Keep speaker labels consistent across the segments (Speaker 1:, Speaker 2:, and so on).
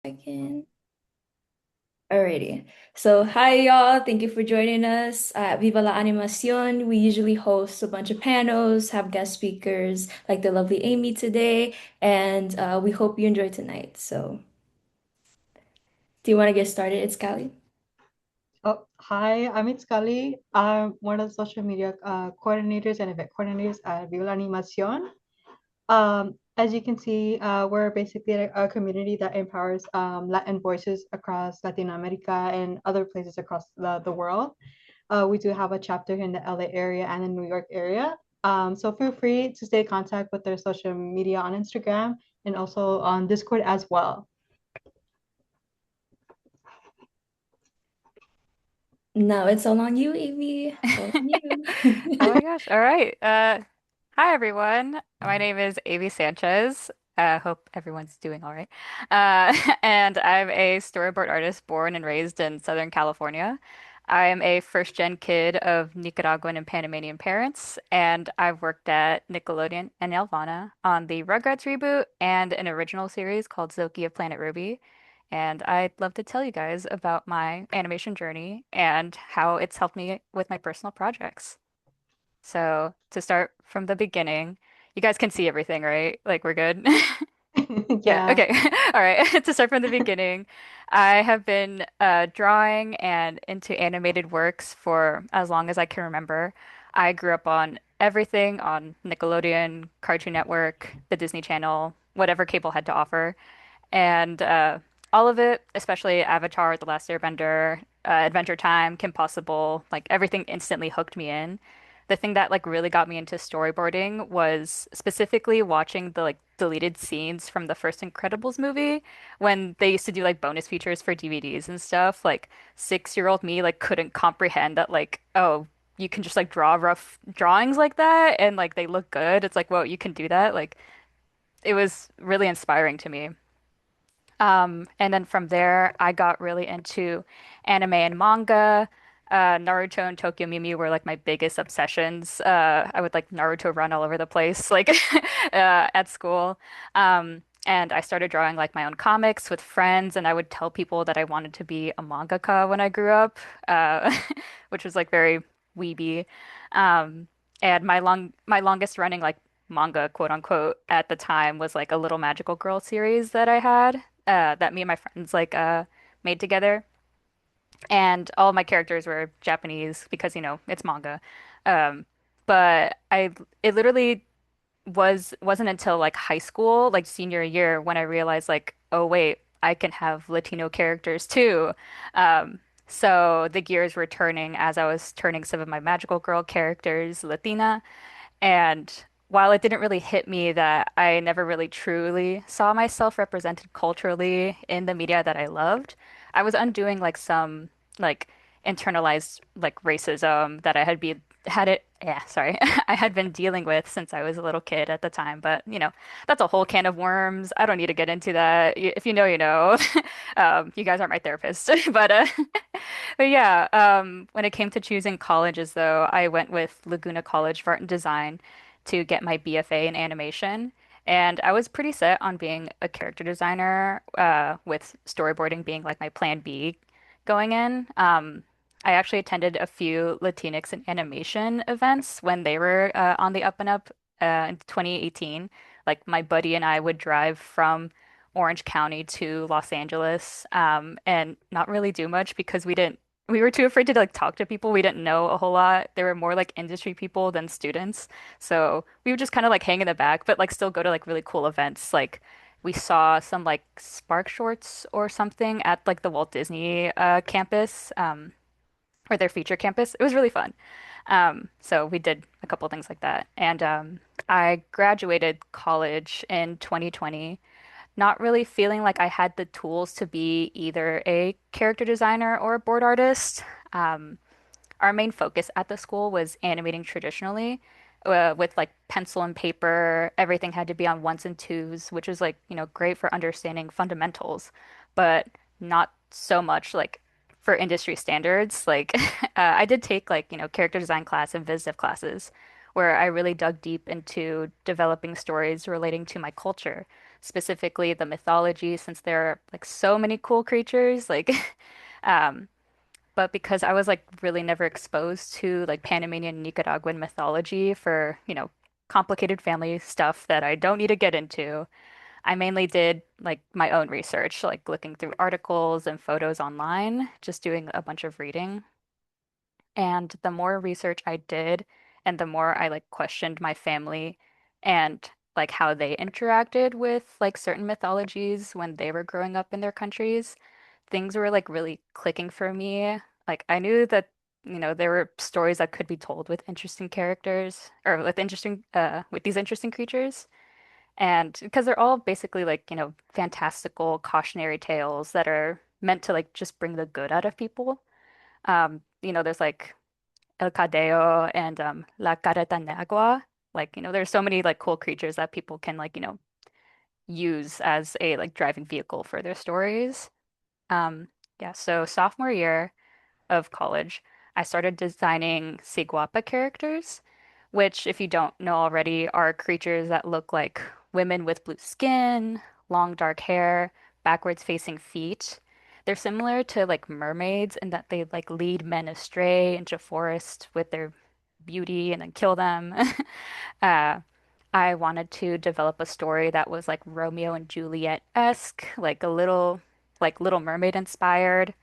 Speaker 1: Second. Alrighty. So, hi y'all. Thank you for joining us at Viva La Animación. We usually host a bunch of panels, have guest speakers like the lovely Amy today, and we hope you enjoy tonight. So, do you want to get started? It's Callie.
Speaker 2: Oh, hi, I'm Scully. I'm one of the social media coordinators and event coordinators at Viva La Animación. As you can see, we're basically a community that empowers Latin voices across Latin America and other places across the world. We do have a chapter here in the LA area and the New York area. So feel free to stay in contact with their social media on Instagram and also on Discord as well.
Speaker 1: Now it's all on you, Amy. It's all on
Speaker 3: Oh
Speaker 1: you.
Speaker 3: my gosh. All right. Hi everyone. My name is Amie Sanchez. Hope everyone's doing all right. And I'm a storyboard artist born and raised in Southern California. I am a first gen kid of Nicaraguan and Panamanian parents, and I've worked at Nickelodeon and Nelvana on the Rugrats reboot and an original series called Zoki of Planet Ruby. And I'd love to tell you guys about my animation journey and how it's helped me with my personal projects. So, to start from the beginning, you guys can see everything, right? Like, we're good? Yeah,
Speaker 2: Yeah.
Speaker 3: okay. All right. To start from the beginning, I have been drawing and into animated works for as long as I can remember. I grew up on everything on Nickelodeon, Cartoon Network, the Disney Channel, whatever cable had to offer. And all of it, especially Avatar, The Last Airbender, Adventure Time, Kim Possible, like everything instantly hooked me in. The thing that like really got me into storyboarding was specifically watching the like deleted scenes from the first Incredibles movie when they used to do like bonus features for DVDs and stuff. Like 6-year-old me like couldn't comprehend that like, oh, you can just like draw rough drawings like that and like they look good. It's like, whoa, you can do that. Like it was really inspiring to me. And then from there, I got really into anime and manga. Naruto and Tokyo Mimi were like my biggest obsessions. I would like Naruto run all over the place, like at school. And I started drawing like my own comics with friends, and I would tell people that I wanted to be a mangaka when I grew up, uh, which was like very weeby. Um, and my longest running like manga, quote unquote, at the time was like a Little Magical Girl series that I had that me and my friends like made together, and all of my characters were Japanese because it's manga. Um, but it literally wasn't until like high school, like senior year, when I realized like, oh wait, I can have Latino characters too. Um, so the gears were turning as I was turning some of my magical girl characters Latina. And while it didn't really hit me that I never really truly saw myself represented culturally in the media that I loved, I was undoing like some like internalized like racism that I had been dealing with since I was a little kid at the time. But that's a whole can of worms. I don't need to get into that. If you know, you know. You guys aren't my therapist, but yeah, when it came to choosing colleges, though, I went with Laguna College of Art and Design to get my BFA in animation. And I was pretty set on being a character designer, with storyboarding being like my plan B going in. I actually attended a few Latinx in animation events when they were on the up and up in 2018. Like my buddy and I would drive from Orange County to Los Angeles, and not really do much because we were too afraid to like talk to people. We didn't know a whole lot. There were more like industry people than students. So we would just kind of like hang in the back, but like still go to like really cool events. Like we saw some like Spark Shorts or something at like the Walt Disney campus, or their feature campus. It was really fun. So we did a couple things like that. And I graduated college in 2020, not really feeling like I had the tools to be either a character designer or a board artist. Um, our main focus at the school was animating traditionally, with like pencil and paper. Everything had to be on ones and twos, which is like, great for understanding fundamentals, but not so much like for industry standards. Like, I did take like, character design class and viz dev classes where I really dug deep into developing stories relating to my culture. specifically the mythology, since there are like so many cool creatures. Like, um, but because I was like really never exposed to like Panamanian Nicaraguan mythology for, complicated family stuff that I don't need to get into, I mainly did like my own research, like looking through articles and photos online, just doing a bunch of reading. And the more research I did, and the more I like questioned my family and like how they interacted with like certain mythologies when they were growing up in their countries, things were like really clicking for me. Like I knew that, there were stories that could be told with interesting characters or with these interesting creatures. And because they're all basically like, fantastical cautionary tales that are meant to like just bring the good out of people. There's like El Cadeo and La Careta Negua. Like, there's so many like cool creatures that people can like, use as a like driving vehicle for their stories. Um, yeah, so sophomore year of college, I started designing Ciguapa characters, which, if you don't know already, are creatures that look like women with blue skin, long dark hair, backwards facing feet. They're similar to like mermaids in that they like lead men astray into forest with their beauty and then kill them. Uh, I wanted to develop a story that was like Romeo and Juliet-esque, like a Little Mermaid inspired,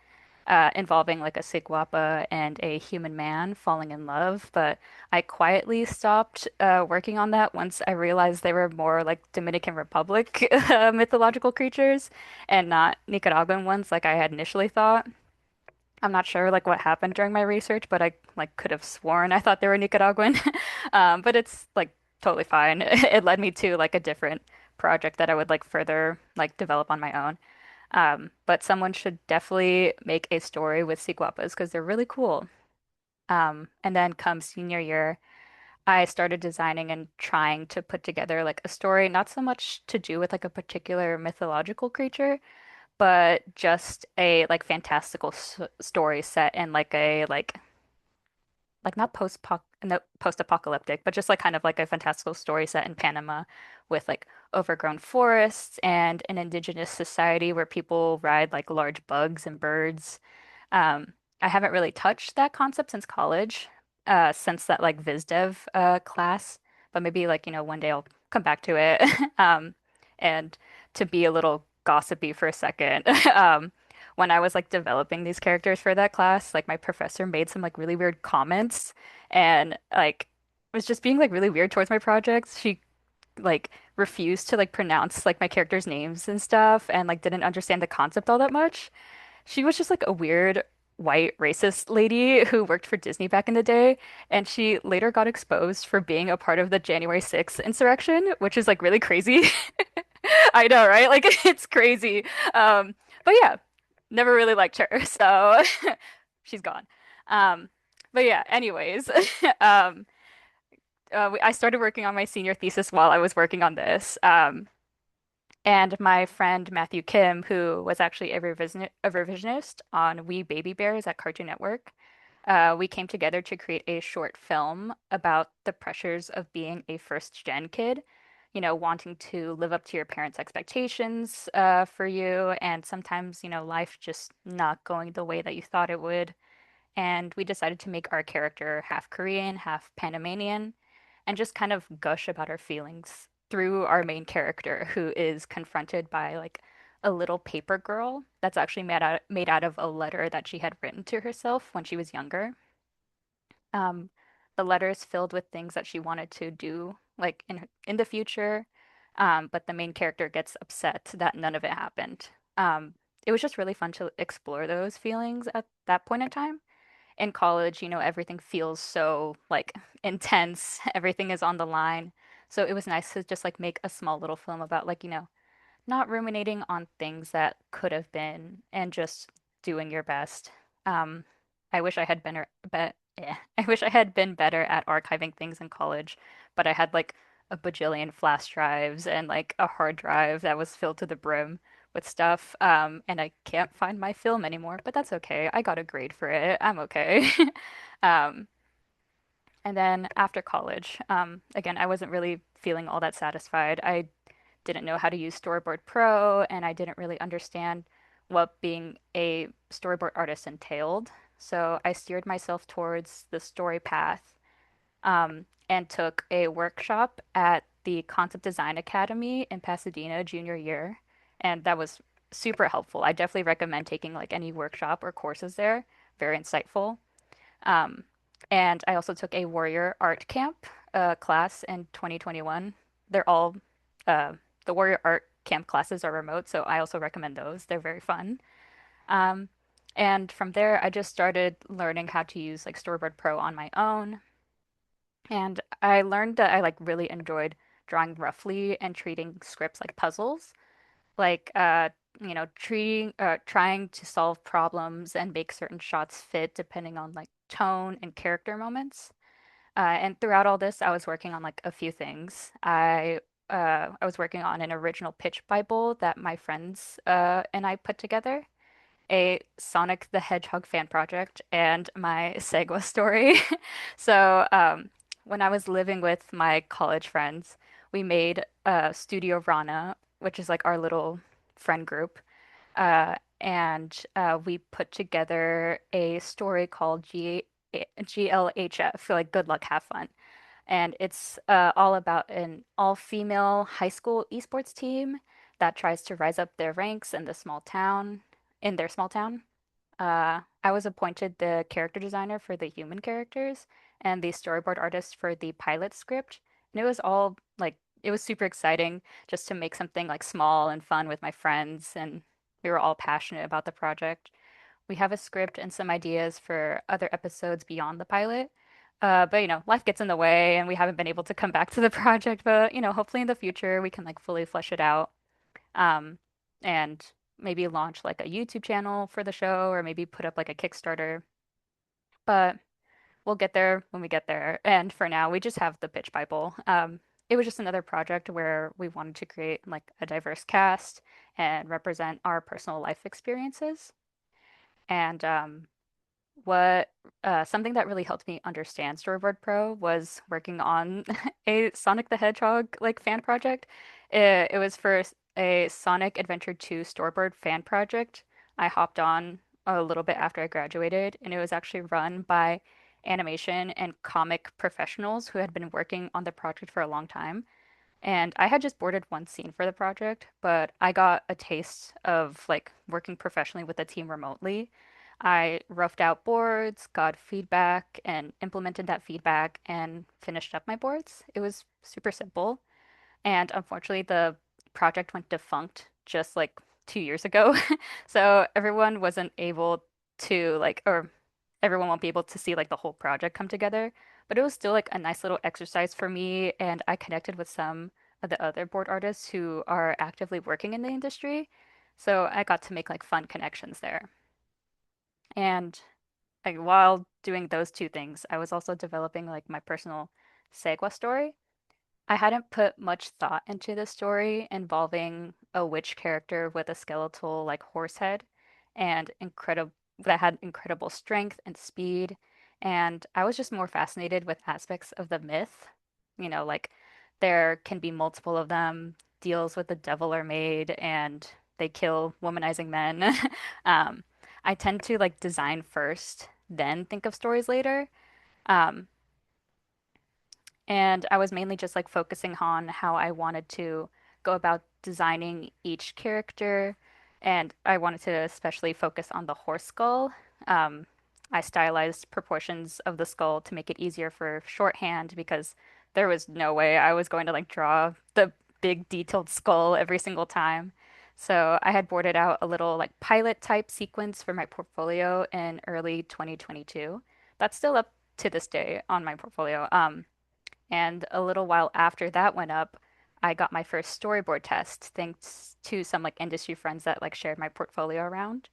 Speaker 3: involving like a ciguapa and a human man falling in love. But I quietly stopped working on that once I realized they were more like Dominican Republic mythological creatures and not Nicaraguan ones like I had initially thought. I'm not sure like what happened during my research, but I like could have sworn I thought they were Nicaraguan. But it's like totally fine. It led me to like a different project that I would like further like develop on my own. But someone should definitely make a story with Ciguapas because they're really cool. And then come senior year, I started designing and trying to put together like a story, not so much to do with like a particular mythological creature, but just a like fantastical s story set in like a like not post-apocalyptic, but just like kind of like a fantastical story set in Panama with like overgrown forests and an indigenous society where people ride like large bugs and birds. Um, I haven't really touched that concept since college, since that like VizDev class, but maybe like, one day I'll come back to it. And to be a little gossipy for a second, when I was like developing these characters for that class, like my professor made some like really weird comments and like was just being like really weird towards my projects. She like refused to like pronounce like my characters' names and stuff and like didn't understand the concept all that much. She was just like a weird white racist lady who worked for Disney back in the day, and she later got exposed for being a part of the January 6th insurrection, which is like really crazy. I know, right? Like it's crazy. But yeah, never really liked her, so she's gone. Um, but yeah, anyways, um, I started working on my senior thesis while I was working on this. And my friend Matthew Kim, who was actually a revisionist on We Baby Bears at Cartoon Network, we came together to create a short film about the pressures of being a first gen kid, wanting to live up to your parents' expectations for you, and sometimes, life just not going the way that you thought it would. And we decided to make our character half Korean, half Panamanian, and just kind of gush about our feelings through our main character, who is confronted by like a little paper girl that's actually made out of a letter that she had written to herself when she was younger. Um, the letter is filled with things that she wanted to do, like in the future, but the main character gets upset that none of it happened. It was just really fun to explore those feelings at that point in time. In college, everything feels so like intense, everything is on the line. So it was nice to just like make a small little film about like, not ruminating on things that could have been and just doing your best. Um, I wish I had been, I wish I had been better at archiving things in college, but I had like a bajillion flash drives and like a hard drive that was filled to the brim with stuff. And I can't find my film anymore, but that's okay. I got a grade for it. I'm okay. Um, and then after college, again, I wasn't really feeling all that satisfied. I didn't know how to use Storyboard Pro, and I didn't really understand what being a storyboard artist entailed. So I steered myself towards the story path, and took a workshop at the Concept Design Academy in Pasadena junior year. And that was super helpful. I definitely recommend taking like any workshop or courses there. Very insightful. Um, and I also took a Warrior Art Camp class in 2021. They're all uh, the Warrior Art Camp classes are remote, so I also recommend those. They're very fun. Um, and from there, I just started learning how to use like Storyboard Pro on my own. And I learned that I like really enjoyed drawing roughly and treating scripts like puzzles, like trying to solve problems and make certain shots fit depending on like tone and character moments. And throughout all this, I was working on like a few things. I was working on an original pitch Bible that my friends and I put together, a Sonic the Hedgehog fan project, and my Segwa story. So, when I was living with my college friends, we made Studio Rana, which is like our little friend group, and we put together a story called GLHF, like Good Luck, Have Fun. And it's all about an all-female high school esports team that tries to rise up their ranks in their small town. I was appointed the character designer for the human characters and the storyboard artist for the pilot script. And it was all like, it was super exciting just to make something like small and fun with my friends. And we were all passionate about the project. We have a script and some ideas for other episodes beyond the pilot. But life gets in the way and we haven't been able to come back to the project. But hopefully in the future we can like fully flesh it out. Um, and maybe launch like a YouTube channel for the show or maybe put up like a Kickstarter. But we'll get there when we get there. And for now, we just have the pitch Bible. It was just another project where we wanted to create like a diverse cast and represent our personal life experiences. And what something that really helped me understand Storyboard Pro was working on a Sonic the Hedgehog like fan project. It was for a Sonic Adventure 2 storyboard fan project. I hopped on a little bit after I graduated, and it was actually run by animation and comic professionals who had been working on the project for a long time. And I had just boarded one scene for the project, but I got a taste of like working professionally with a team remotely. I roughed out boards, got feedback, and implemented that feedback and finished up my boards. It was super simple. And unfortunately, the project went defunct just like 2 years ago. So everyone wasn't able to like, or everyone won't be able to see like the whole project come together. But it was still like a nice little exercise for me. And I connected with some of the other board artists who are actively working in the industry. So I got to make like fun connections there. And like while doing those two things, I was also developing like my personal Segwa story. I hadn't put much thought into the story involving a witch character with a skeletal like horse head and incredible that had incredible strength and speed. And I was just more fascinated with aspects of the myth. Like there can be multiple of them, deals with the devil are made, and they kill womanizing men. Um, I tend to like design first, then think of stories later. Um, and I was mainly just like focusing on how I wanted to go about designing each character. And I wanted to especially focus on the horse skull. Um, I stylized proportions of the skull to make it easier for shorthand because there was no way I was going to like draw the big detailed skull every single time. So I had boarded out a little like pilot type sequence for my portfolio in early 2022. That's still up to this day on my portfolio. And a little while after that went up, I got my first storyboard test thanks to some like industry friends that like shared my portfolio around.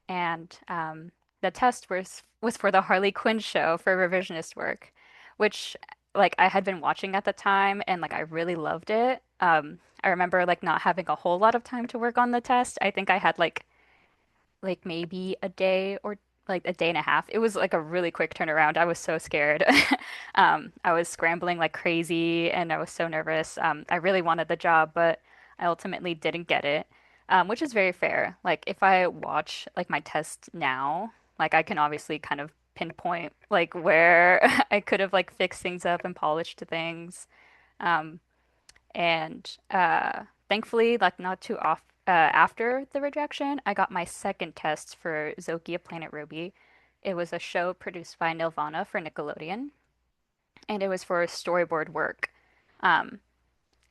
Speaker 3: And the test was for the Harley Quinn show for revisionist work, which like I had been watching at the time and like I really loved it. I remember like not having a whole lot of time to work on the test. I think I had like maybe a day or like a day and a half. It was like a really quick turnaround. I was so scared. I was scrambling like crazy and I was so nervous. I really wanted the job, but I ultimately didn't get it, which is very fair. Like if I watch like my test now, like I can obviously kind of pinpoint like where I could have like fixed things up and polished things. Um, and thankfully, like not too off after the rejection, I got my second test for Zokia Planet Ruby. It was a show produced by Nirvana for Nickelodeon, and it was for storyboard work. Um,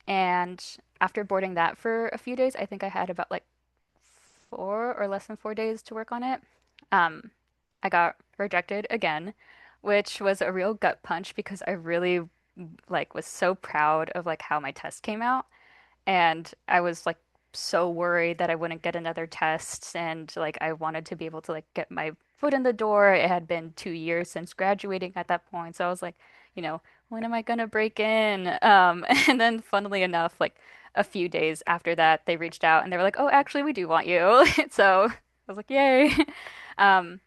Speaker 3: and after boarding that for a few days, I think I had about like 4 or less than 4 days to work on it. Um, I got rejected again, which was a real gut punch because I really like was so proud of like how my test came out. And I was like so worried that I wouldn't get another test. And like I wanted to be able to like get my foot in the door. It had been 2 years since graduating at that point. So I was like, you know, when am I gonna break in? And then funnily enough, like a few days after that, they reached out and they were like, oh, actually, we do want you. So I was like, yay. Um,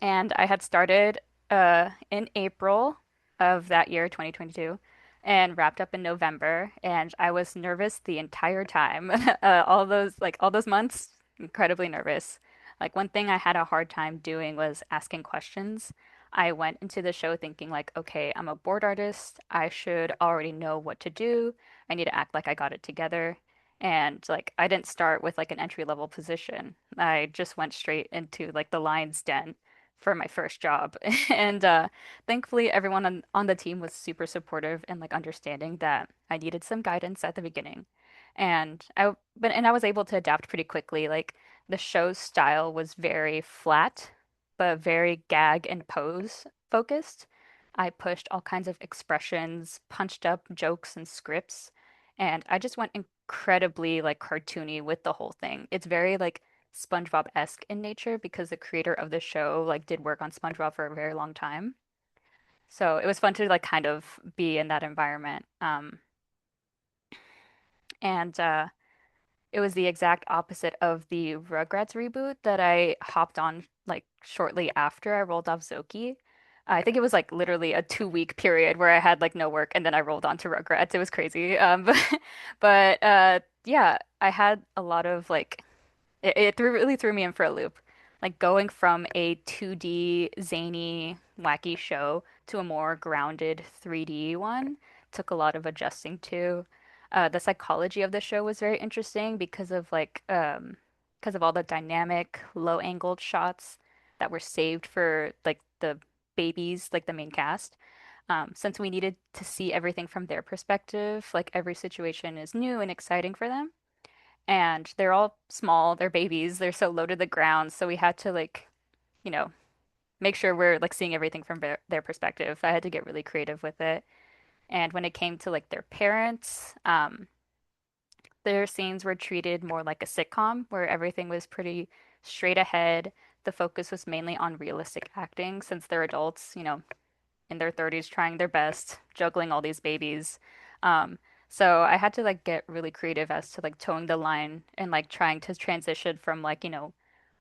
Speaker 3: and I had started in April of that year, 2022, and wrapped up in November. And I was nervous the entire time. All those months, incredibly nervous. Like one thing I had a hard time doing was asking questions. I went into the show thinking like, okay, I'm a board artist. I should already know what to do. I need to act like I got it together. And like I didn't start with like an entry level position. I just went straight into like the lion's den for my first job. And thankfully, everyone on the team was super supportive and like understanding that I needed some guidance at the beginning. And I was able to adapt pretty quickly. Like the show's style was very flat, but very gag and pose focused. I pushed all kinds of expressions, punched up jokes and scripts, and I just went incredibly like cartoony with the whole thing. It's very like SpongeBob-esque in nature because the creator of the show like did work on SpongeBob for a very long time. So it was fun to like kind of be in that environment. And It was the exact opposite of the Rugrats reboot that I hopped on like shortly after I rolled off Zoki. I think it was like literally a 2 week period where I had like no work and then I rolled onto Rugrats. It was crazy. But yeah, I had a lot of like really threw me in for a loop. Like going from a 2D zany, wacky show to a more grounded 3D one took a lot of adjusting to. The psychology of the show was very interesting because of all the dynamic, low-angled shots that were saved for like the babies, like the main cast. Since we needed to see everything from their perspective, like every situation is new and exciting for them and they're all small, they're babies, they're so low to the ground, so we had to like, you know, make sure we're like seeing everything from their perspective. I had to get really creative with it. And when it came to like their parents, their scenes were treated more like a sitcom where everything was pretty straight ahead. The focus was mainly on realistic acting since they're adults, in their 30s trying their best, juggling all these babies. Um, so I had to like get really creative as to like towing the line and like trying to transition from like,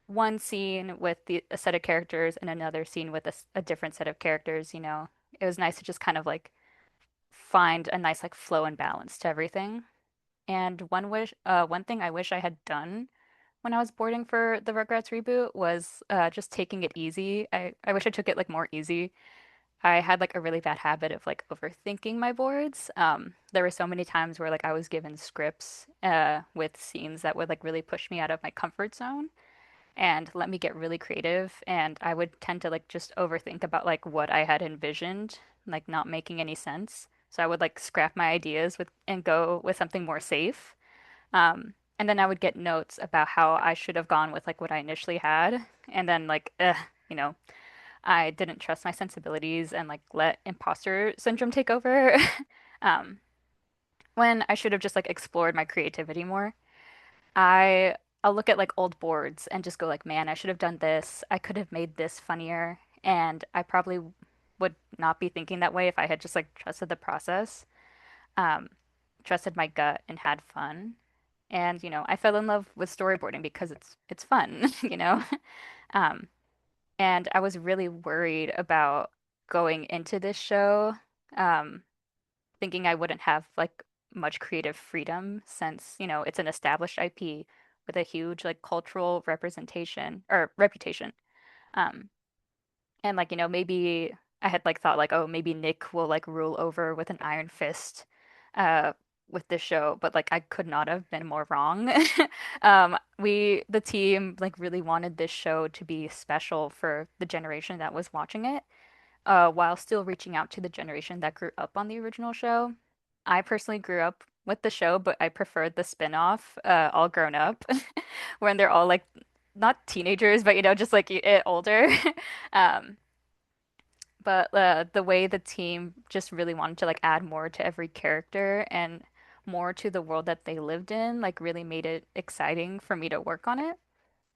Speaker 3: one scene with a set of characters and another scene with a different set of characters. It was nice to just kind of like find a nice like flow and balance to everything. And one thing I wish I had done when I was boarding for the Rugrats reboot was just taking it easy. I wish I took it like more easy. I had like a really bad habit of like overthinking my boards. There were so many times where like I was given scripts with scenes that would like really push me out of my comfort zone and let me get really creative. And I would tend to like just overthink about like what I had envisioned, like not making any sense. So I would like scrap my ideas with and go with something more safe. And then I would get notes about how I should have gone with like what I initially had. And then you know. I didn't trust my sensibilities and like let imposter syndrome take over um, when I should have just like explored my creativity more. I I'll look at like old boards and just go like, man, I should have done this. I could have made this funnier, and I probably would not be thinking that way if I had just like trusted the process, um, trusted my gut, and had fun. And I fell in love with storyboarding because it's fun, you know. Um, And I was really worried about going into this show, um, thinking I wouldn't have like much creative freedom since, it's an established IP with a huge like cultural representation or reputation. Um, and like, maybe I had like thought like, oh, maybe Nick will like rule over with an iron fist uh with this show, but like I could not have been more wrong. The team like really wanted this show to be special for the generation that was watching it, while still reaching out to the generation that grew up on the original show. I personally grew up with the show, but I preferred the spin-off, All Grown Up, when they're all like not teenagers, but just like older. Um, but the way the team just really wanted to like add more to every character and more to the world that they lived in, like really made it exciting for me to work on it.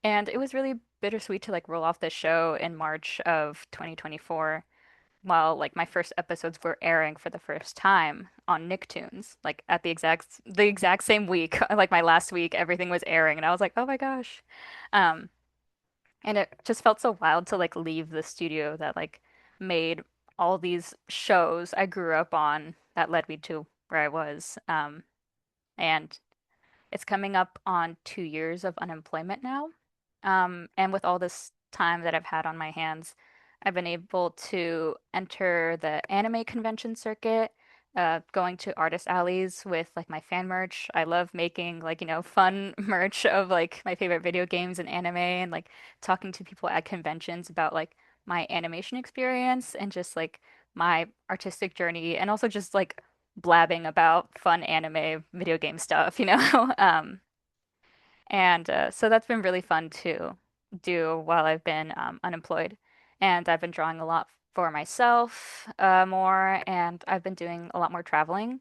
Speaker 3: And it was really bittersweet to like roll off the show in March of 2024 while like my first episodes were airing for the first time on Nicktoons, like at the exact same week, like my last week, everything was airing, and I was like, oh my gosh. Um, and it just felt so wild to like leave the studio that like made all these shows I grew up on that led me to where I was. And it's coming up on 2 years of unemployment now. And with all this time that I've had on my hands, I've been able to enter the anime convention circuit, going to artist alleys with like my fan merch. I love making like, fun merch of like my favorite video games and anime and like talking to people at conventions about like my animation experience and just like my artistic journey and also just like blabbing about fun anime video game stuff. And so that's been really fun to do while I've been unemployed. And I've been drawing a lot for myself more, and I've been doing a lot more traveling.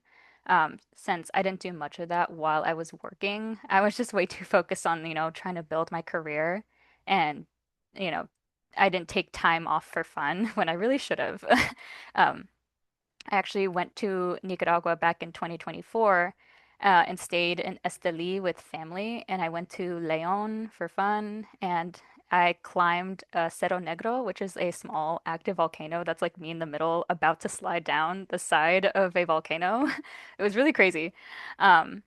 Speaker 3: Since I didn't do much of that while I was working, I was just way too focused on, trying to build my career. And, you know, I didn't take time off for fun when I really should have. Um, I actually went to Nicaragua back in 2024 and stayed in Esteli with family. And I went to León for fun. And I climbed Cerro Negro, which is a small active volcano that's like me in the middle, about to slide down the side of a volcano. It was really crazy. Um,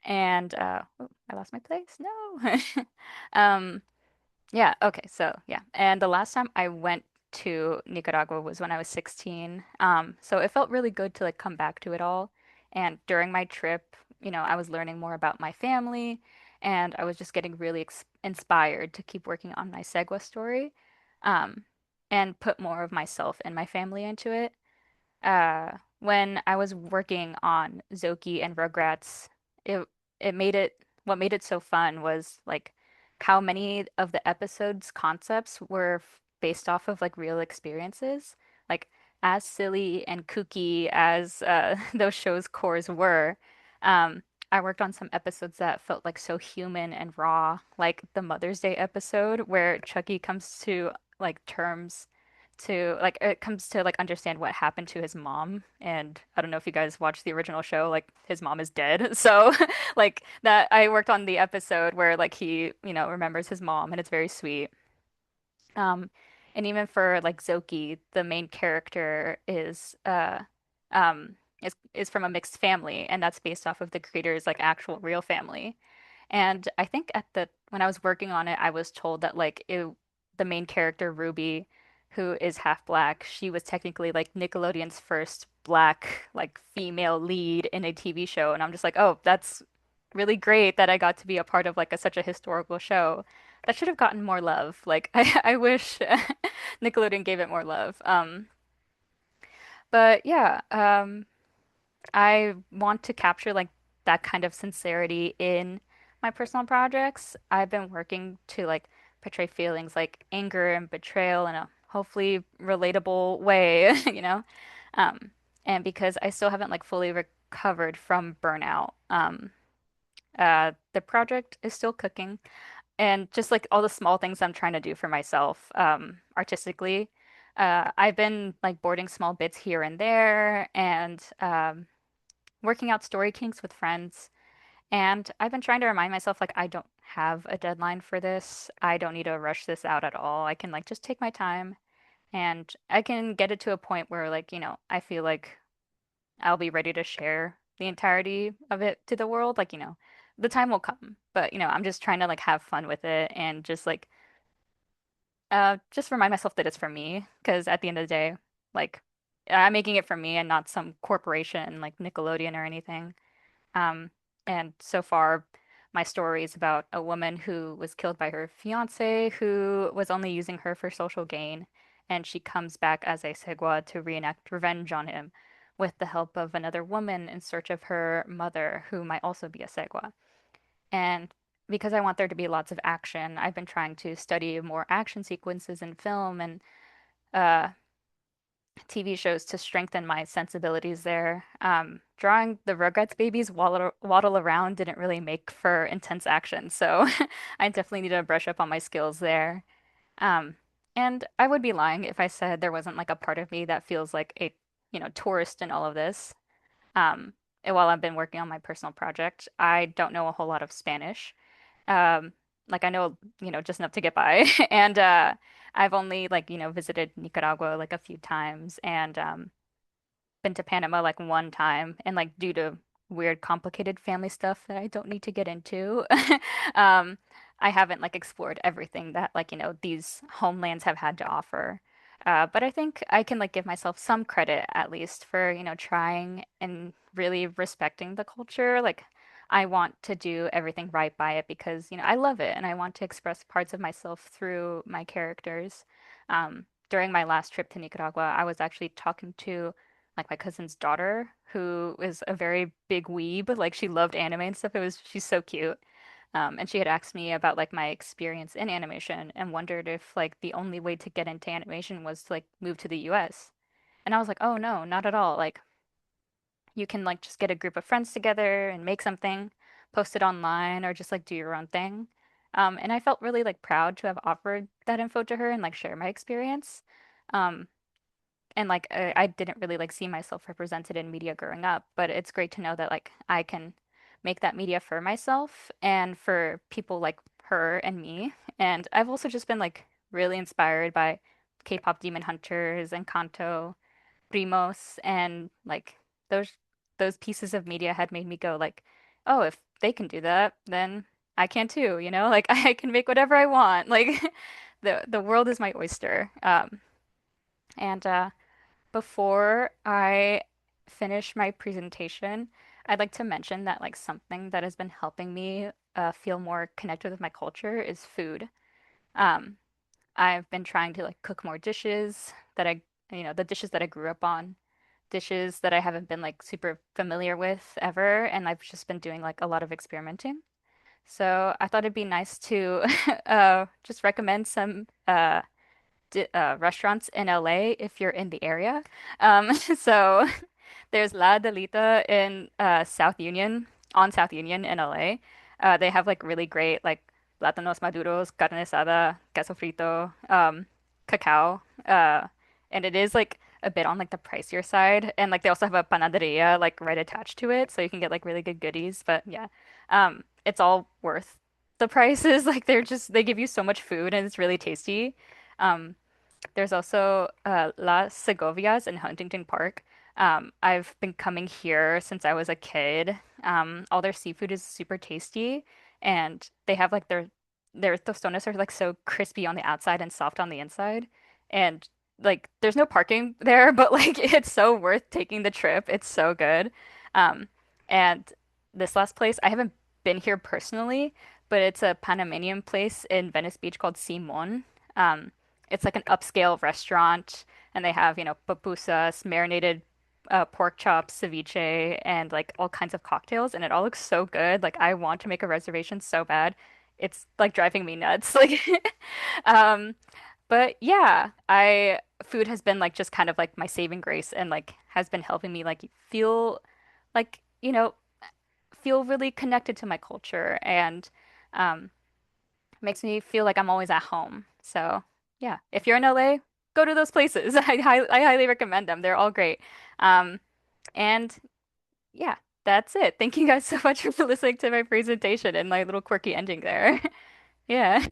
Speaker 3: and oh, I lost my place. No. Um, yeah, okay, so yeah. And the last time I went to Nicaragua was when I was 16. So it felt really good to like come back to it all. And during my trip, I was learning more about my family and I was just getting really ex inspired to keep working on my Segwa story, um, and put more of myself and my family into it. When I was working on Zoki and Rugrats, it it made it what made it so fun was like how many of the episodes concepts were based off of like real experiences. Like as silly and kooky as those shows' cores were, um, I worked on some episodes that felt like so human and raw, like the Mother's Day episode where Chucky comes to like terms to like it comes to like understand what happened to his mom. And I don't know if you guys watched the original show, like his mom is dead. So like that I worked on the episode where like he, remembers his mom and it's very sweet. Um and even for like Zoki, the main character is from a mixed family and that's based off of the creator's like actual real family. And I think when I was working on it, I was told that the main character Ruby, who is half black, she was technically like Nickelodeon's first black like female lead in a TV show, and I'm just like, oh, that's really great that I got to be a part of like such a historical show. That should have gotten more love. Like I wish Nickelodeon gave it more love. But yeah, I want to capture like that kind of sincerity in my personal projects. I've been working to like portray feelings like anger and betrayal in a hopefully relatable way, you know? Um, and because I still haven't like fully recovered from burnout, the project is still cooking. And just like all the small things I'm trying to do for myself, artistically. I've been like boarding small bits here and there and working out story kinks with friends. And I've been trying to remind myself, like, I don't have a deadline for this. I don't need to rush this out at all. I can, like, just take my time and I can get it to a point where, like, I feel like I'll be ready to share the entirety of it to the world. Like, the time will come. But, I'm just trying to like have fun with it and just remind myself that it's for me. Because at the end of the day, like I'm making it for me and not some corporation like Nickelodeon or anything. Um, and so far, my story is about a woman who was killed by her fiance, who was only using her for social gain, and she comes back as a Segwa to reenact revenge on him, with the help of another woman in search of her mother, who might also be a Segwa. And because I want there to be lots of action, I've been trying to study more action sequences in film and uh, TV shows to strengthen my sensibilities there. Drawing the Rugrats babies waddle around didn't really make for intense action, so I definitely need to brush up on my skills there. Um, and I would be lying if I said there wasn't like a part of me that feels like a, tourist in all of this. Um, and while I've been working on my personal project, I don't know a whole lot of Spanish. Um, like I know, just enough to get by. And I've only like, visited Nicaragua like a few times and been to Panama like one time and like due to weird complicated family stuff that I don't need to get into. Um, I haven't like explored everything that like, these homelands have had to offer. But I think I can like give myself some credit at least for, trying and really respecting the culture. Like I want to do everything right by it because, I love it and I want to express parts of myself through my characters. During my last trip to Nicaragua, I was actually talking to like my cousin's daughter, who is a very big weeb. Like she loved anime and stuff. She's so cute. And she had asked me about like my experience in animation and wondered if like the only way to get into animation was to like move to the US. And I was like, oh no, not at all. Like you can like just get a group of friends together and make something, post it online, or just like do your own thing. And I felt really like proud to have offered that info to her and like share my experience. Um, and like I didn't really like see myself represented in media growing up, but it's great to know that like I can make that media for myself and for people like her and me. And I've also just been like really inspired by K-pop Demon Hunters and Kanto, Primos, and like those those pieces of media had made me go like, oh, if they can do that, then I can too, you know? Like I can make whatever I want. Like the world is my oyster. And Before I finish my presentation, I'd like to mention that like something that has been helping me feel more connected with my culture is food. Um, I've been trying to like cook more dishes that the dishes that I grew up on, dishes that I haven't been like super familiar with ever, and I've just been doing like a lot of experimenting. So I thought it'd be nice to just recommend some di restaurants in LA if you're in the area. So there's La Delita in South Union, on South Union in LA. They have like really great like plátanos maduros, carne asada, queso frito, cacao. And it is like a bit on like the pricier side. And like they also have a panaderia like right attached to it, so you can get like really good goodies. But yeah, it's all worth the prices. Like they give you so much food and it's really tasty. Um, there's also Las Segovias in Huntington Park. I've been coming here since I was a kid. All their seafood is super tasty, and they have like their tostones are like so crispy on the outside and soft on the inside. And like there's no parking there, but like it's so worth taking the trip. It's so good. Um, and this last place, I haven't been here personally, but it's a Panamanian place in Venice Beach called Simon. Um, it's like an upscale restaurant, and they have, pupusas, marinated pork chops, ceviche, and like all kinds of cocktails, and it all looks so good. Like I want to make a reservation so bad. It's like driving me nuts. Like, um, but yeah, I food has been like just kind of like my saving grace and like has been helping me like feel like, feel really connected to my culture and um makes me feel like I'm always at home. So, yeah, if you're in LA, go to those places. I highly recommend them. They're all great. Um, and yeah, that's it. Thank you guys so much for listening to my presentation and my little quirky ending there. Yeah.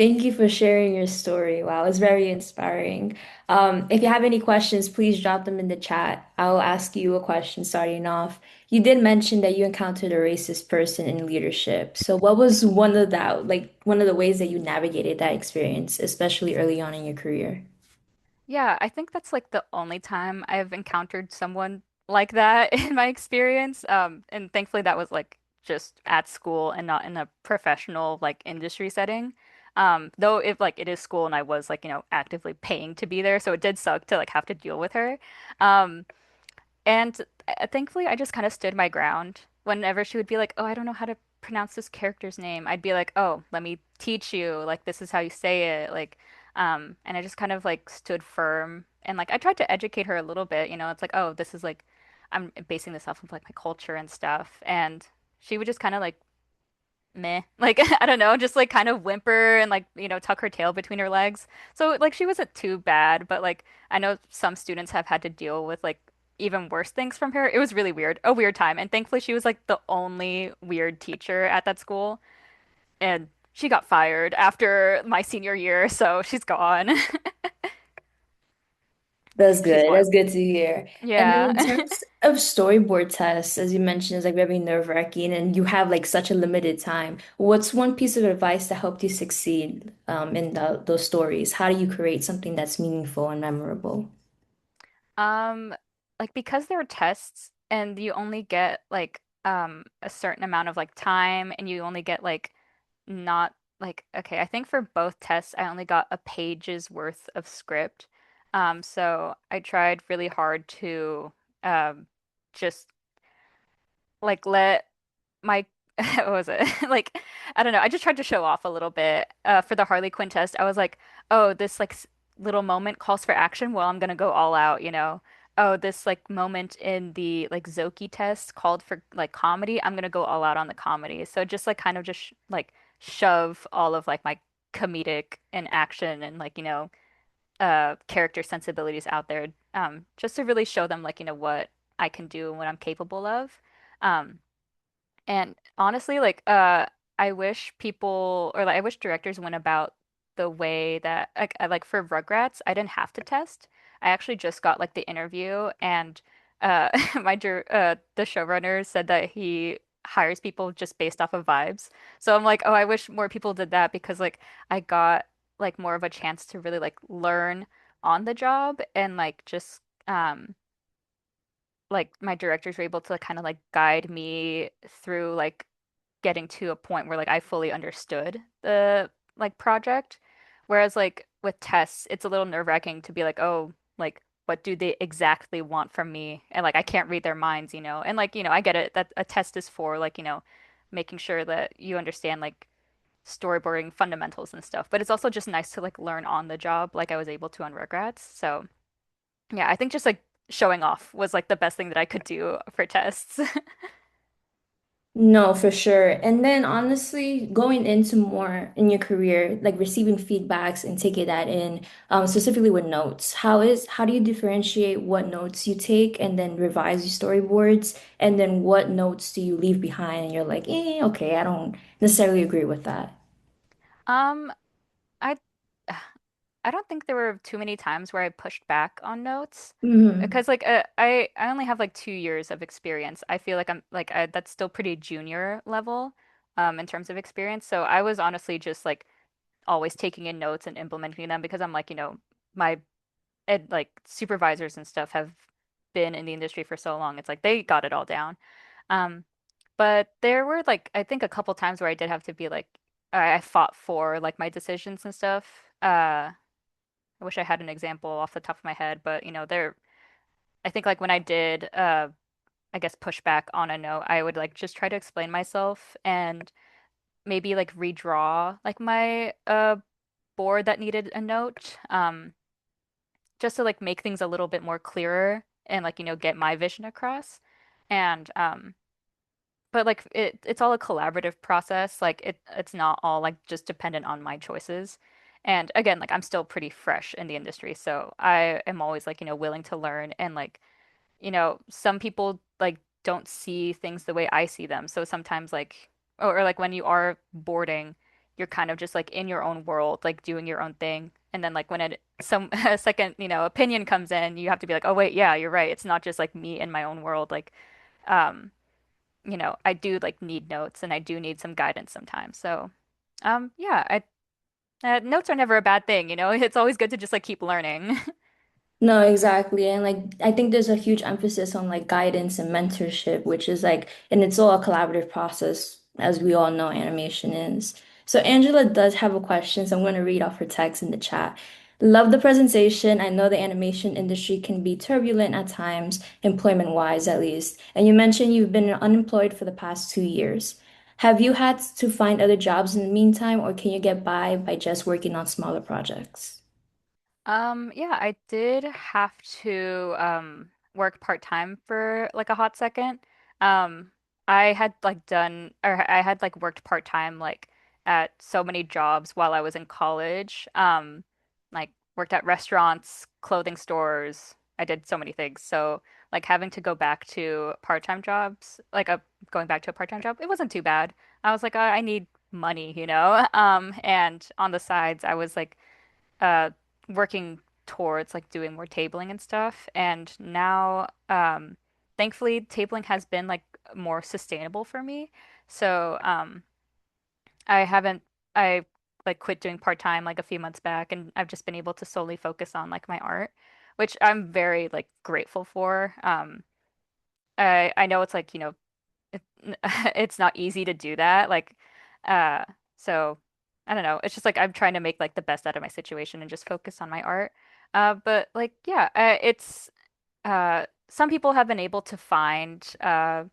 Speaker 1: Thank you for sharing your story. Wow, it's very inspiring. If you have any questions, please drop them in the chat. I'll ask you a question starting off. You did mention that you encountered a racist person in leadership. So what was one of the ways that you navigated that experience, especially early on in your career?
Speaker 3: Yeah, I think that's like the only time I've encountered someone like that in my experience. And thankfully that was like just at school and not in a professional like industry setting. Though if like it is school and I was like, actively paying to be there, so it did suck to like have to deal with her. Um, and thankfully, I just kind of stood my ground. Whenever she would be like, "Oh, I don't know how to pronounce this character's name," I'd be like, "Oh, let me teach you. Like, this is how you say it." And I just kind of like stood firm and like I tried to educate her a little bit. It's like, "Oh, this is like, I'm basing this off of like my culture and stuff." And she would just kind of like meh. Like, I don't know, just like kind of whimper and like, tuck her tail between her legs. So like she wasn't too bad, but like I know some students have had to deal with like even worse things from her. It was really weird, a weird time. And thankfully she was like the only weird teacher at that school. And she got fired after my senior year, so she's gone.
Speaker 1: That's
Speaker 3: She's
Speaker 1: good.
Speaker 3: one.
Speaker 1: That's good to hear. And then
Speaker 3: Yeah.
Speaker 1: in terms of storyboard tests, as you mentioned, is like very nerve-wracking and you have like such a limited time. What's one piece of advice that helped you succeed in those stories? How do you create something that's meaningful and memorable?
Speaker 3: Um, like because there are tests and you only get like a certain amount of like time and you only get like not like okay, I think for both tests I only got a page's worth of script. So I tried really hard to just like let my what was it? Like I don't know. I just tried to show off a little bit. For the Harley Quinn test, I was like, "Oh, this like little moment calls for action. Well, I'm gonna go all out. Oh, this like moment in the like Zoki test called for like comedy. I'm gonna go all out on the comedy." So just like kind of just sh like shove all of like my comedic and action and like, character sensibilities out there, just to really show them like, what I can do and what I'm capable of. Um, and honestly, like, I wish people or like I wish directors went about the way that like for Rugrats, I didn't have to test. I actually just got like the interview, and the showrunner said that he hires people just based off of vibes. So I'm like, oh, I wish more people did that because like I got like more of a chance to really like learn on the job and like just like my directors were able to kind of like guide me through like getting to a point where like I fully understood the like project. Whereas like with tests, it's a little nerve-wracking to be like, oh, like what do they exactly want from me? And like I can't read their minds. And like, I get it that a test is for like, making sure that you understand like storyboarding fundamentals and stuff. But it's also just nice to like learn on the job like I was able to on Rugrats. So yeah, I think just like showing off was like the best thing that I could do for tests.
Speaker 1: No, for sure. And then honestly, going into more in your career, like receiving feedbacks and taking that in, specifically with notes. How do you differentiate what notes you take and then revise your storyboards? And then what notes do you leave behind and you're like, okay, I don't necessarily agree with that.
Speaker 3: Um, I I don't think there were too many times where I pushed back on notes
Speaker 1: Hmm.
Speaker 3: because like I only have like 2 years of experience. I feel like that's still pretty junior level in terms of experience. So I was honestly just like always taking in notes and implementing them because I'm like, my like supervisors and stuff have been in the industry for so long. It's like they got it all down. Um, but there were like I think a couple times where I did have to be like I fought for like my decisions and stuff. I wish I had an example off the top of my head, but I think like when I did I guess push back on a note, I would like just try to explain myself and maybe like redraw like my board that needed a note just to like make things a little bit more clearer and like get my vision across. And but like it's all a collaborative process. Like it's not all like just dependent on my choices. And again, like I'm still pretty fresh in the industry, so I am always like, willing to learn and like, some people like don't see things the way I see them. So sometimes like or like when you are boarding, you're kind of just like in your own world, like doing your own thing. And then like when some a second, opinion comes in, you have to be like, oh wait, yeah, you're right. It's not just like me in my own world. Like, um, I do like need notes and I do need some guidance sometimes. So, yeah, notes are never a bad thing, It's always good to just like keep learning.
Speaker 1: No, exactly. And like I think there's a huge emphasis on like guidance and mentorship, which is like, and it's all a collaborative process, as we all know animation is. So Angela does have a question, so I'm going to read off her text in the chat. Love the presentation. I know the animation industry can be turbulent at times, employment-wise at least. And you mentioned you've been unemployed for the past 2 years. Have you had to find other jobs in the meantime, or can you get by just working on smaller projects?
Speaker 3: Yeah, I did have to work part-time for like a hot second. Um, I had like done or I had like worked part-time like at so many jobs while I was in college. Like worked at restaurants, clothing stores. I did so many things. So like having to go back to part-time jobs, like going back to a part-time job, it wasn't too bad. I was like, I need money, and on the sides, I was like uh working towards like doing more tabling and stuff. And now thankfully tabling has been like more sustainable for me. So I haven't I like quit doing part-time like a few months back and I've just been able to solely focus on like my art, which I'm very like grateful for. I know it's like, it, it's not easy to do that. Like, uh, so I don't know. It's just like I'm trying to make like the best out of my situation and just focus on my art. But like, yeah, some people have been able to find uh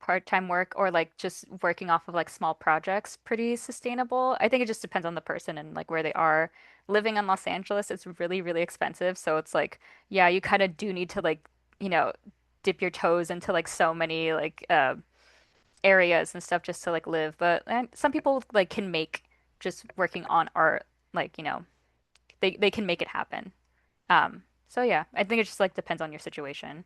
Speaker 3: part-time work or like just working off of like small projects pretty sustainable. I think it just depends on the person and like where they are. Living in Los Angeles, it's really, really expensive. So it's like, yeah, you kind of do need to like, you know, dip your toes into like so many like areas and stuff just to like live. But and some people like can make just working on art like, they can make it happen. So yeah, I think it just like depends on your situation.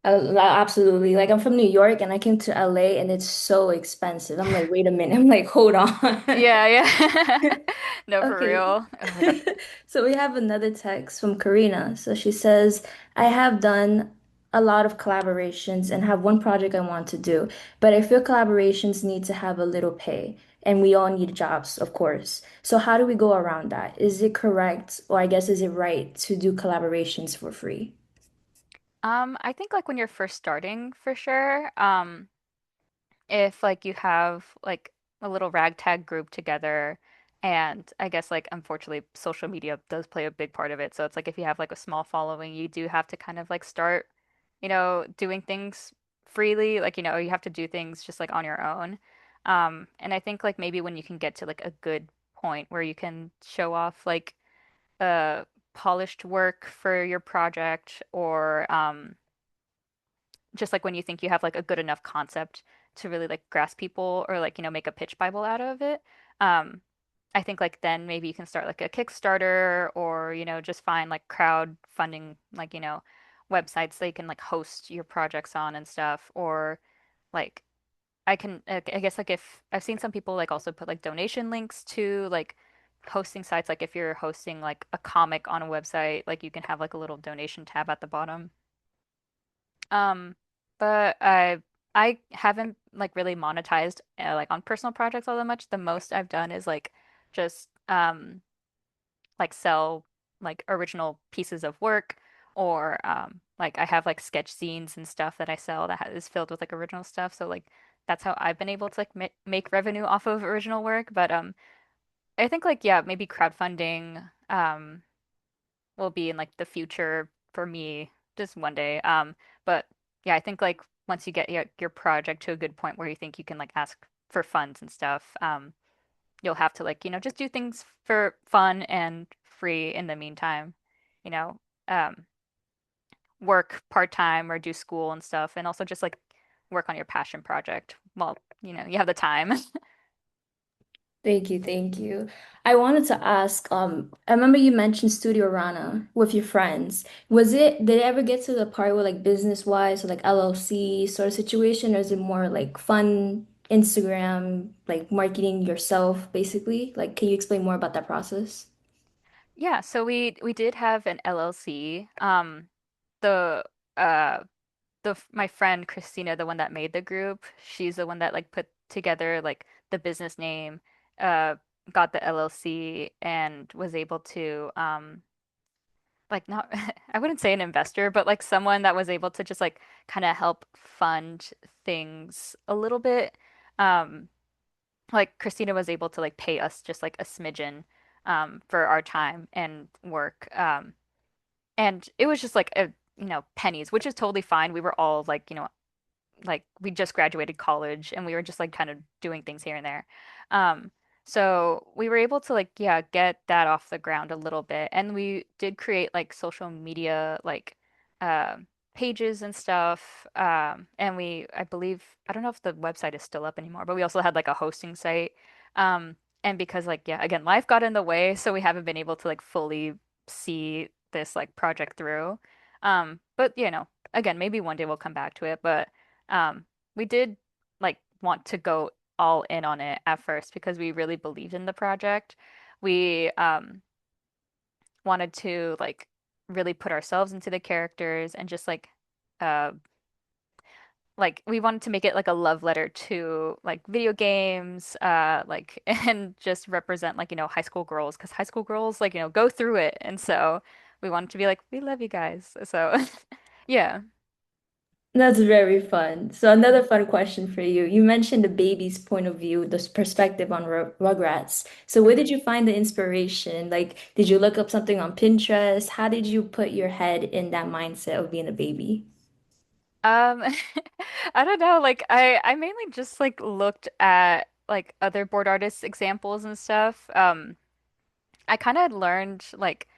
Speaker 1: Absolutely. Like I'm from New York and I came to LA and it's so expensive. I'm like, wait a minute. I'm like, hold on.
Speaker 3: Yeah, yeah. No, for
Speaker 1: Okay.
Speaker 3: real. Oh my God.
Speaker 1: So we have another text from Karina. So she says, I have done a lot of collaborations and have one project I want to do, but I feel collaborations need to have a little pay and we all need jobs, of course. So how do we go around that? Is it correct, or I guess is it right to do collaborations for free?
Speaker 3: I think like when you're first starting for sure, if like you have like a little ragtag group together and I guess like unfortunately social media does play a big part of it. So it's like if you have like a small following, you do have to kind of like start, doing things freely. Like, you have to do things just like on your own. And I think like maybe when you can get to like a good point where you can show off like uh polished work for your project or just like when you think you have like a good enough concept to really like grasp people or like, make a pitch Bible out of it. Um, I think like then maybe you can start like a Kickstarter or, just find like crowd funding, like, websites that you can like host your projects on and stuff. Or like I guess like if I've seen some people like also put like donation links to like hosting sites, like if you're hosting like a comic on a website, like you can have like a little donation tab at the bottom. Um, but I haven't like really monetized like on personal projects all that much. The most I've done is like just like sell like original pieces of work or like I have like sketch scenes and stuff that I sell that is filled with like original stuff. So like that's how I've been able to like ma make revenue off of original work. But I think like yeah, maybe crowdfunding will be in like the future for me just one day. But yeah, I think like once you get your project to a good point where you think you can like ask for funds and stuff, you'll have to like, just do things for fun and free in the meantime, you know, um, work part-time or do school and stuff, and also just like work on your passion project while, you have the time.
Speaker 1: Thank you, thank you. I wanted to ask, I remember you mentioned Studio Rana with your friends. Did it ever get to the part where like business wise or like LLC sort of situation, or is it more like fun, Instagram, like marketing yourself, basically? Like, can you explain more about that process?
Speaker 3: Yeah, so we did have an LLC. The uh my friend Christina, the one that made the group, she's the one that like put together like the business name, uh got the LLC and was able to like not I wouldn't say an investor, but like someone that was able to just like kind of help fund things a little bit. Um like Christina was able to like pay us just like a smidgen for our time and work. And it was just like pennies, which is totally fine. We were all like, like we just graduated college and we were just like kind of doing things here and there. Um, so we were able to like, yeah, get that off the ground a little bit. And we did create like social media, like uh, pages and stuff. And I believe, I don't know if the website is still up anymore, but we also had like a hosting site. And because like, yeah, again, life got in the way, so we haven't been able to like fully see this like project through. But again, maybe one day we'll come back to it, but um, we did like want to go all in on it at first because we really believed in the project. We wanted to like really put ourselves into the characters and just uh like we wanted to make it like a love letter to like video games like and just represent like high school girls because high school girls like go through it, and so we wanted to be like we love you guys, so yeah.
Speaker 1: That's very fun. So another fun question for you. You mentioned the baby's point of view, this perspective on Rugrats. So where did
Speaker 3: Mhm.
Speaker 1: you find the inspiration? Like, did you look up something on Pinterest? How did you put your head in that mindset of being a baby?
Speaker 3: Um, I don't know. Like I mainly just like looked at like other board artists examples and stuff. I kind of learned like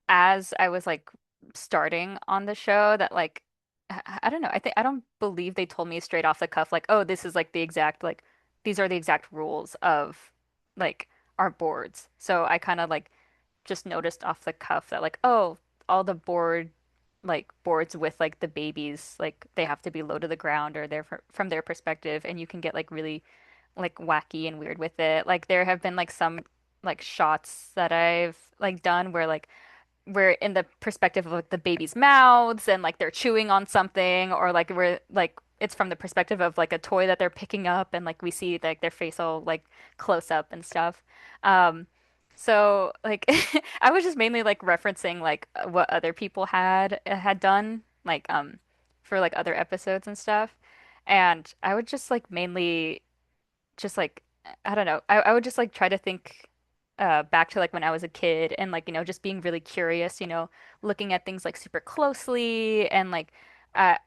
Speaker 3: as I was like starting on the show that like I don't know. I don't believe they told me straight off the cuff like, "Oh, this is like the exact like these are the exact rules of like our boards." So I kind of like just noticed off the cuff that like, oh, all the boards with like the babies, like they have to be low to the ground or they're from their perspective, and you can get like really like wacky and weird with it. Like there have been like some like shots that I've like done where like we're in the perspective of like the baby's mouths and like they're chewing on something, or like we're like it's from the perspective of like a toy that they're picking up and like we see like their face all like close up and stuff. Um, so like I was just mainly like referencing like what other people had done like for like other episodes and stuff. And I would just like mainly just like I don't know. I would just like try to think back to like when I was a kid and like just being really curious, looking at things like super closely and like I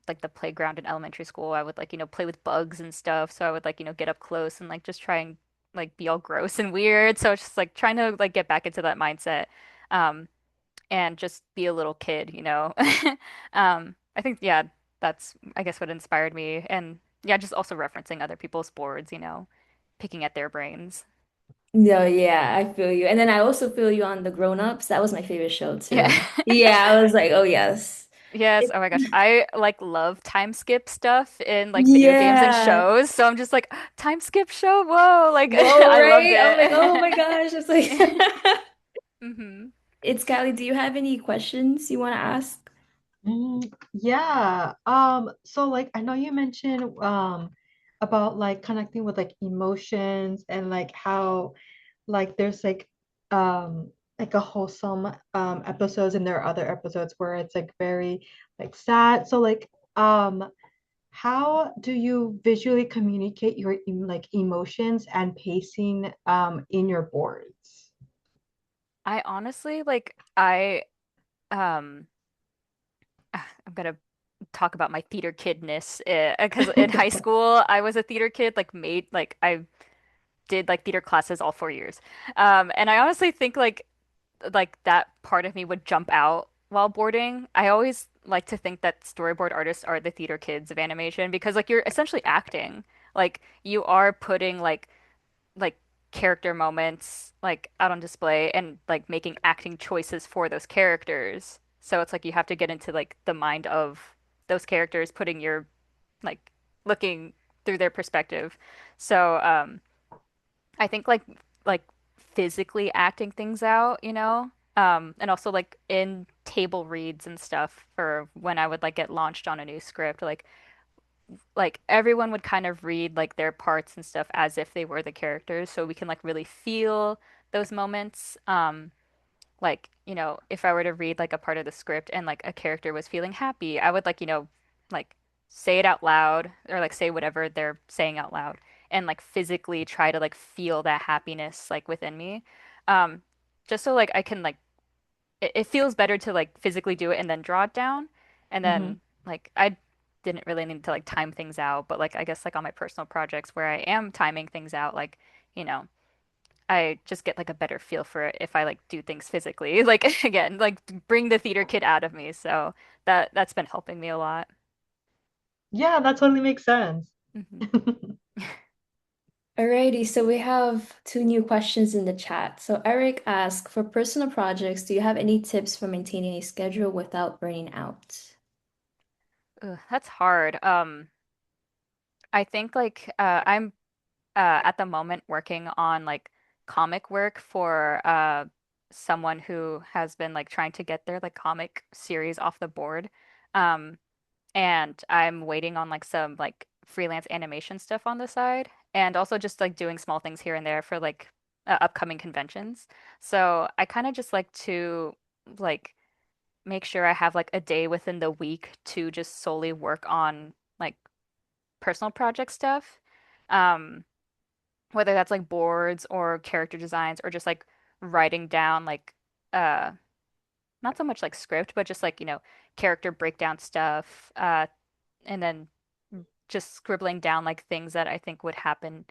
Speaker 3: like the playground in elementary school, I would like play with bugs and stuff. So I would like get up close and like just try and like be all gross and weird. So it's just like trying to like get back into that mindset. Um and just be a little kid. I think, yeah, that's, I guess, what inspired me. And yeah, just also referencing other people's boards, picking at their brains.
Speaker 1: No, yeah, I feel you. And then I also feel you on the grown-ups. That was my favorite show
Speaker 3: Yeah.
Speaker 1: too. Yeah, I was like, oh yes.
Speaker 3: Yes.
Speaker 1: It-
Speaker 3: Oh my gosh. I like love time skip stuff in like video games and
Speaker 1: yeah.
Speaker 3: shows. So I'm just like, time skip show. Whoa. Like
Speaker 1: Whoa,
Speaker 3: I loved
Speaker 1: right? I'm like, oh
Speaker 3: it.
Speaker 1: my gosh. It's like
Speaker 3: hmm
Speaker 1: it's Callie, do you have any questions you want to ask?
Speaker 2: Yeah. So like I know you mentioned about like connecting with like emotions and like how like there's like a wholesome episodes and there are other episodes where it's like very like sad. So like how do you visually communicate your like emotions and pacing in your boards?
Speaker 3: I honestly like um I'm gonna talk about my theater kidness because in high school I was a theater kid like made like I did like theater classes all 4 years, and I honestly think like that part of me would jump out while boarding. I always like to think that storyboard artists are the theater kids of animation because like you're essentially acting, like you are putting like character moments like out on display and like making acting choices for those characters. So it's like you have to get into like the mind of those characters, putting your like looking through their perspective. So I think like physically acting things out, and also like in table reads and stuff for when I would like get launched on a new script, like everyone would kind of read like their parts and stuff as if they were the characters, so we can like really feel those moments. Like, if I were to read like a part of the script and like a character was feeling happy, I would like, like say it out loud or like say whatever they're saying out loud and like physically try to like feel that happiness like within me. Um, just so like I can like it feels better to like physically do it and then draw it down. And
Speaker 2: Hmm.
Speaker 3: then like I didn't really need to like time things out, but like I guess like on my personal projects where I am timing things out, like, you know, I just get like a better feel for it if I like do things physically. Like again, like bring the theater kid out of me. So that's been helping me a lot.
Speaker 2: Yeah, that totally makes sense.
Speaker 3: Hmm.
Speaker 1: Alrighty, so we have two new questions in the chat. So Eric asked, for personal projects, do you have any tips for maintaining a schedule without burning out?
Speaker 3: Ugh, that's hard. I think like I'm at the moment working on like comic work for someone who has been like trying to get their like comic series off the board. Um and I'm waiting on like some like freelance animation stuff on the side and also just like doing small things here and there for like upcoming conventions. So I kind of just like to like make sure I have like a day within the week to just solely work on like personal project stuff. Um whether that's like boards or character designs or just like writing down like uh not so much like script but just like character breakdown stuff and then just scribbling down like things that I think would happen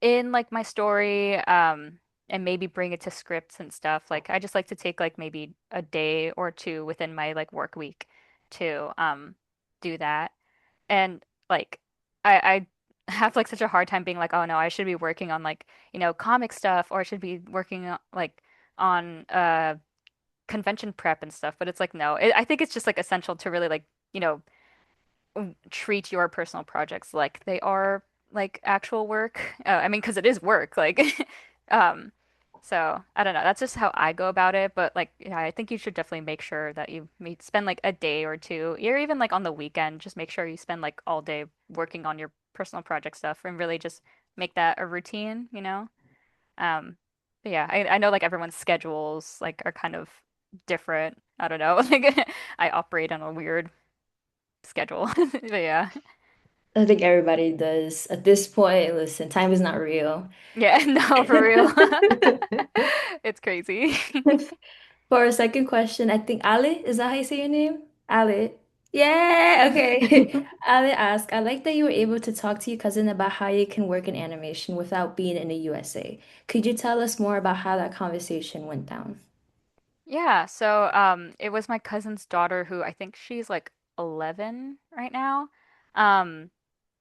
Speaker 3: in like my story and maybe bring it to scripts and stuff. Like I just like to take like maybe a day or two within my like work week to do that. And like I have like such a hard time being like, oh no, I should be working on like, comic stuff or I should be working on, like on convention prep and stuff. But it's like no, I think it's just like essential to really like, treat your personal projects like they are like actual work. I mean, because it is work, like, um, so I don't know. That's just how I go about it. But like, yeah, I think you should definitely make sure that you spend like a day or two, or even like on the weekend, just make sure you spend like all day working on your personal project stuff and really just make that a routine. Um, but yeah, I know like everyone's schedules like are kind of different. I don't know. Like I operate on a weird schedule. But yeah.
Speaker 1: I think everybody does. At this point, listen, time is not real.
Speaker 3: Yeah, no, for real. It's crazy.
Speaker 1: For our second question, I think Ali, is that how you say your name? Ali. Yeah, okay. Ali asked, I like that you were able to talk to your cousin about how you can work in animation without being in the USA. Could you tell us more about how that conversation went down?
Speaker 3: Yeah, so it was my cousin's daughter who I think she's like 11 right now. Um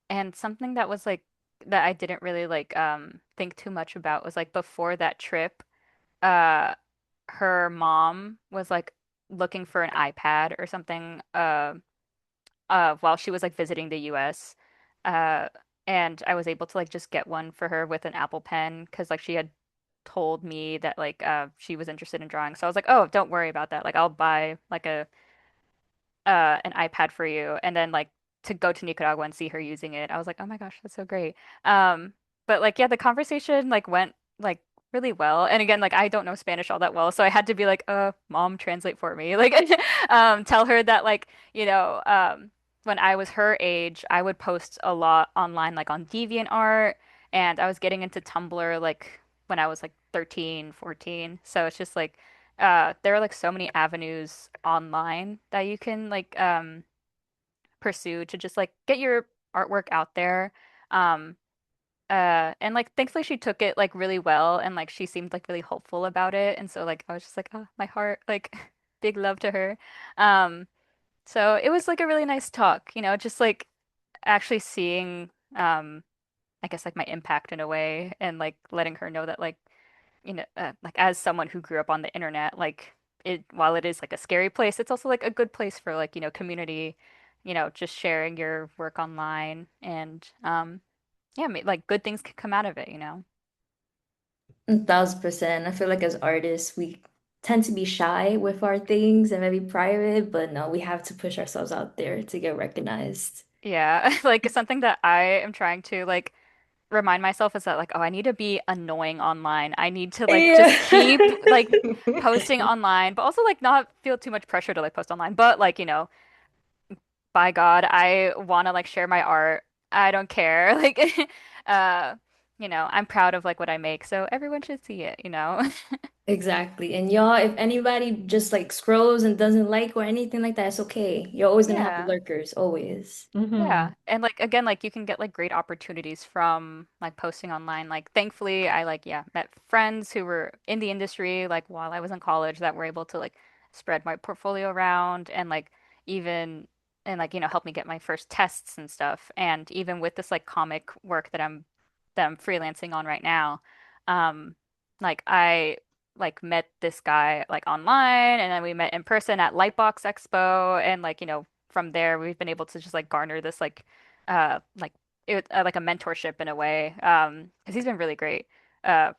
Speaker 3: and something that was like that I didn't really like think too much about was like before that trip, uh her mom was like looking for an iPad or something while she was like visiting the US. Uh and I was able to like just get one for her with an Apple Pen because like she had told me that like she was interested in drawing. So I was like, "Oh, don't worry about that. Like I'll buy like a an iPad for you." And then like to go to Nicaragua and see her using it. I was like, "Oh my gosh, that's so great." Um but like yeah, the conversation like went like really well. And again, like I don't know Spanish all that well, so I had to be like, mom, translate for me." Like tell her that like, when I was her age, I would post a lot online like on DeviantArt and I was getting into Tumblr like when I was like 13, 14. So it's just like there are like so many avenues online that you can like pursue to just like get your artwork out there. Um and like thankfully she took it like really well and like she seemed like really hopeful about it. And so like I was just like, oh, my heart, like big love to her. Um so it was like a really nice talk, just like actually seeing I guess like my impact in a way and like letting her know that like like as someone who grew up on the internet, like while it is like a scary place, it's also like a good place for like, community just sharing your work online and yeah, like good things could come out of it.
Speaker 1: 1,000%. I feel like as artists, we tend to be shy with our things and maybe private, but no, we have to push ourselves out there to get recognized.
Speaker 3: Yeah, like something that I am trying to like remind myself is that like, oh, I need to be annoying online. I need to like just keep
Speaker 1: Yeah.
Speaker 3: like posting online, but also like not feel too much pressure to like post online. But like, by God, I want to like share my art. I don't care. Like, uh, I'm proud of like what I make, so everyone should see it.
Speaker 1: Exactly. And y'all, if anybody just like scrolls and doesn't like or anything like that, it's okay. You're always gonna have
Speaker 3: Yeah.
Speaker 1: lurkers, always.
Speaker 2: Hmm.
Speaker 3: Yeah. And like again, like you can get like great opportunities from like posting online. Like thankfully I like yeah, met friends who were in the industry like while I was in college that were able to like spread my portfolio around and like even and like help me get my first tests and stuff. And even with this like comic work that I'm freelancing on right now, um like I like met this guy like online and then we met in person at Lightbox Expo and from there we've been able to just like garner this like like a mentorship in a way because he's been really great.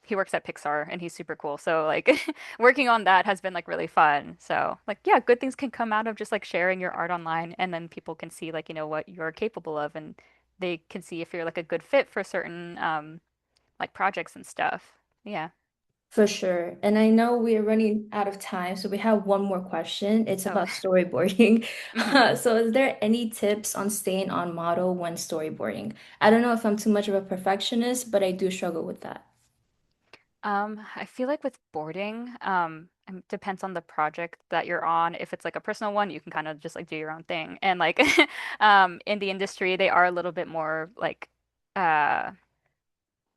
Speaker 3: He works at Pixar and he's super cool. So like working on that has been like really fun. So like yeah, good things can come out of just like sharing your art online and then people can see like what you're capable of and they can see if you're like a good fit for certain like projects and stuff. Yeah.
Speaker 1: For sure. And I know we are running out of time, so we have one more question. It's
Speaker 3: Oh.
Speaker 1: about storyboarding.
Speaker 3: hmm
Speaker 1: So, is there any tips on staying on model when storyboarding? I don't know if I'm too much of a perfectionist, but I do struggle with that.
Speaker 3: I feel like with boarding, it depends on the project that you're on. If it's like a personal one, you can kind of just like do your own thing. And like in the industry, they are a little bit more like uh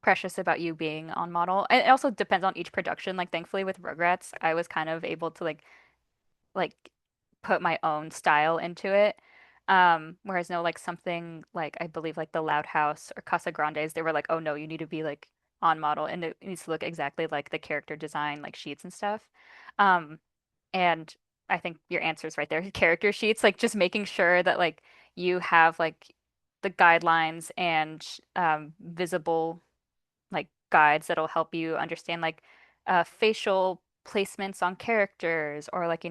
Speaker 3: precious about you being on model. And it also depends on each production. Like thankfully with Rugrats, I was kind of able to like put my own style into it. Whereas no, like something like I believe like the Loud House or Casa Grandes, they were like, oh no, you need to be like on model and it needs to look exactly like the character design, like sheets and stuff. Um, and I think your answer is right there. Character sheets, like just making sure that like you have like the guidelines and visible like guides that'll help you understand like facial placements on characters or like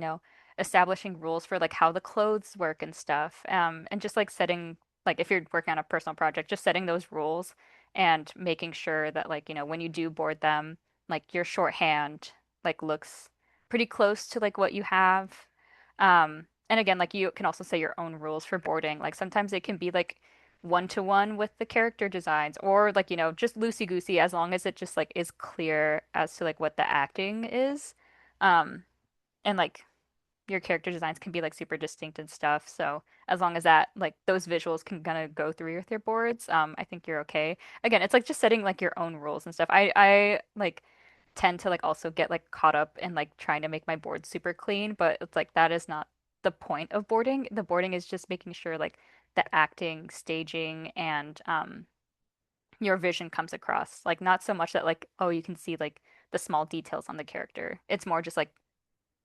Speaker 3: establishing rules for like how the clothes work and stuff and just like setting like if you're working on a personal project just setting those rules and making sure that like when you do board them like your shorthand like looks pretty close to like what you have and again like you can also say your own rules for boarding like sometimes it can be like one-to-one with the character designs or like just loosey-goosey as long as it just like is clear as to like what the acting is um and like your character designs can be like super distinct and stuff so as long as that like those visuals can kind of go through with your boards I think you're okay again it's like just setting like your own rules and stuff I like tend to like also get like caught up in like trying to make my board super clean, but it's like that is not the point of boarding. The boarding is just making sure like the acting, staging, and your vision comes across. Like not so much that like oh you can see like the small details on the character. It's more just like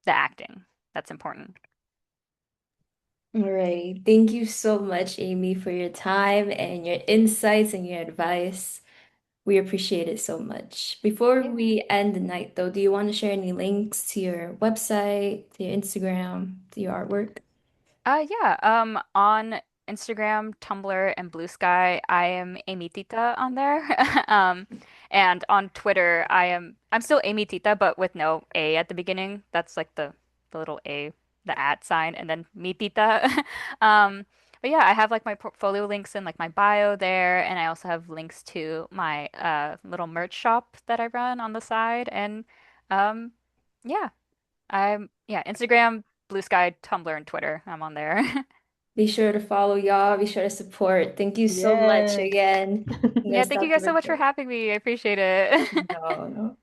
Speaker 3: the acting that's important.
Speaker 1: All right. Thank you so much, Amy, for your time and your insights and your advice. We appreciate it so much. Before
Speaker 2: Yeah.
Speaker 1: we end the night, though, do you want to share any links to your website, to your Instagram, to your artwork?
Speaker 3: Yeah, on Instagram, Tumblr, and Blue Sky, I am Amy Tita on there. And on Twitter, I'm still Amy Tita, but with no A at the beginning. That's like the little A, the at sign, and then me Tita. Um, but yeah, I have like my portfolio links in like my bio there, and I also have links to my little merch shop that I run on the side, and um, yeah. Yeah, Instagram, Blue Sky, Tumblr, and Twitter. I'm on there.
Speaker 1: Be sure to follow y'all. Be sure to support. Thank you so much
Speaker 2: Yes.
Speaker 1: again. I'm gonna
Speaker 3: Yeah, thank you
Speaker 1: stop the
Speaker 3: guys so much for
Speaker 1: record.
Speaker 3: having me. I appreciate it.
Speaker 1: No, no.